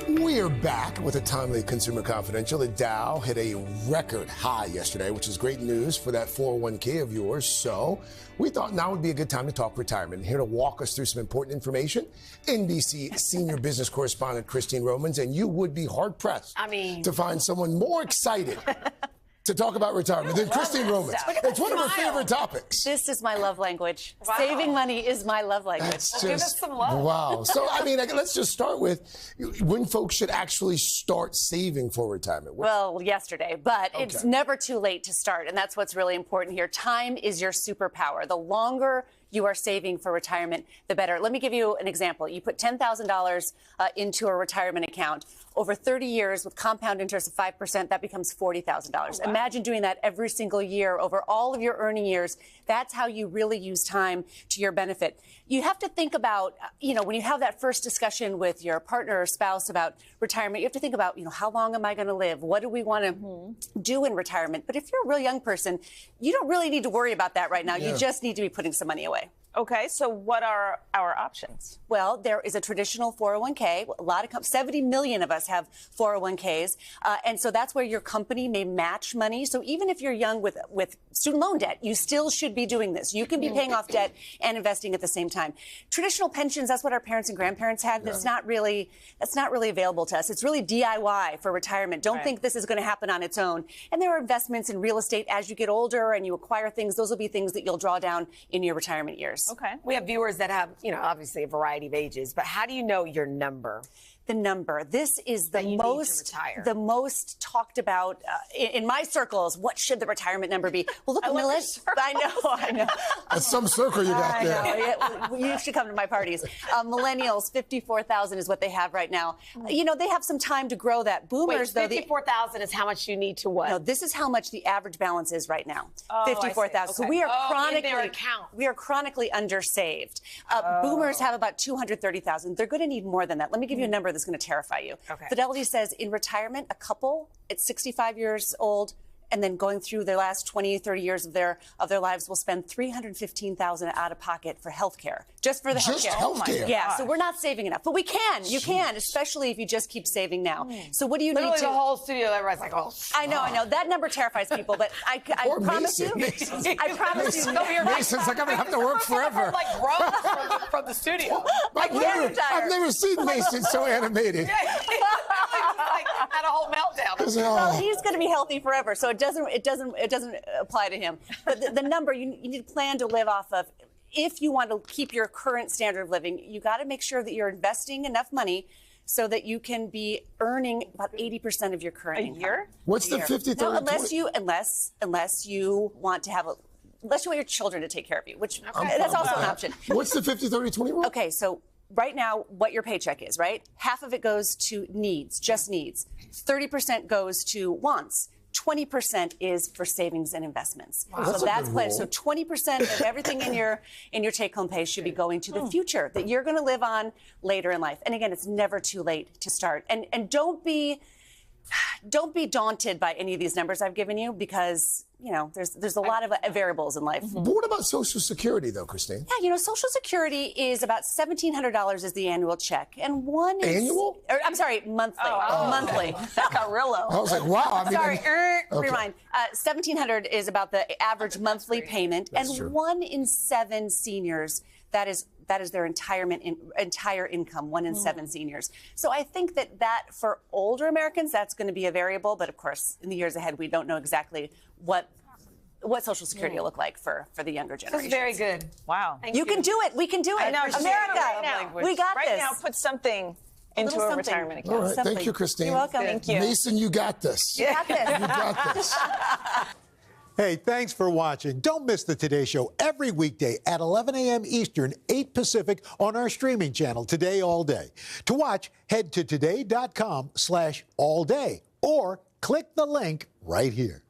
We're back with a timely Consumer Confidential. The Dow hit a record high yesterday, which is great news for that 401k of yours. So we thought now would be a good time to talk retirement. Here to walk us through some important information, NBC senior business correspondent Christine Romans, and you would be hard-pressed to find someone more excited to talk about retirement than Christine Romans. It's one of her favorite topics. This is my love language. Wow. Saving money is my love language. That's just, give us some love. Wow. So, let's just start with when folks should actually start saving for retirement. Well, yesterday, but it's never too late to start, and that's what's really important here. Time is your superpower. The longer you are saving for retirement, the better. Let me give you an example. You put $10,000 into a retirement account. Over 30 years with compound interest of 5%, that becomes $40,000. Oh, wow. Imagine doing that every single year over all of your earning years. That's how you really use time to your benefit. You have to think about, when you have that first discussion with your partner or spouse about retirement, you have to think about, how long am I going to live? What do we want to do in retirement? But if you're a real young person, you don't really need to worry about that right now. Yeah. You just need to be putting some money away. Okay, so what are our options? Well, there is a traditional 401k. 70 million of us have 401ks. And so that's where your company may match money. So even if you're young with student loan debt, you still should be doing this. You can be paying off debt and investing at the same time. Traditional pensions, that's what our parents and grandparents had. That's not really available to us. It's really DIY for retirement. Don't think this is going to happen on its own. And there are investments in real estate as you get older and you acquire things. Those will be things that you'll draw down in your retirement years. Okay. We have viewers that have, obviously a variety of ages, but how do you know your number? The number. This is the most talked about in my circles. What should the retirement number be? Well, look, I know. That's some circle you got there. You should come to my parties. Millennials, 54,000 is what they have right now. They have some time to grow that. Boomers, though, 54,000 is how much you need to what? No, this is how much the average balance is right now. 54,000. So we are chronically undersaved. Boomers have about 230,000. They're going to need more than that. Let me give you a number that's going to terrify you. Okay. Fidelity says in retirement, a couple at 65 years old and then going through their last 20, 30 years of their lives will spend $315,000 out of pocket for health care. Just for the health care. Health care. Yeah, so we're not saving enough. But we can. You can, especially if you just keep saving now. So what do you need to... the whole studio, everybody's like, oh. I know. That number terrifies people, but I promise you... I promise you... Mason's like, I'm going to have to work forever. Like, from the studio. I've never seen Mason so animated. Had a whole meltdown. Well, he's going to be healthy forever, so it doesn't apply to him. But the number you need to plan to live off of. If you want to keep your current standard of living, you got to make sure that you're investing enough money so that you can be earning about 80% of your current income. Year? What's the 50, 30, unless you want to have unless you want your children to take care of you, which that's also an option. What's the 50, 30, 20 rule? Okay, so right now, what your paycheck is, right? Half of it goes to needs, just needs. 30% goes to wants. 20% is for savings and investments. Wow, so that's planned. So 20% of everything in your take-home pay should be going to the future that you're going to live on later in life. And again, it's never too late to start. And don't be daunted by any of these numbers I've given you because, there's a lot of variables in life. But what about Social Security, though, Christine? Yeah, Social Security is about $1,700 is the annual check. And one is... Annual? Monthly. Monthly. That got real low. I was like, wow. Rewind. $1,700 is about the average monthly payment. That's true. 1 in 7 seniors, that is their entire income, 1 in 7 seniors. So I think that for older Americans, that's going to be a variable. But of course, in the years ahead, we don't know exactly what Social Security will look like for the younger generation. That's very good. Wow. You can do it. We can do it. I know. America, right now. We got this. Right now, put something into a retirement account. All right. Thank you, Christine. You're welcome. Thank you. Mason, you got this. You got this. You got this. Hey, thanks for watching. Don't miss the Today Show every weekday at 11 a.m. Eastern, 8 Pacific on our streaming channel, Today All Day. To watch, head to today.com/allday or click the link right here.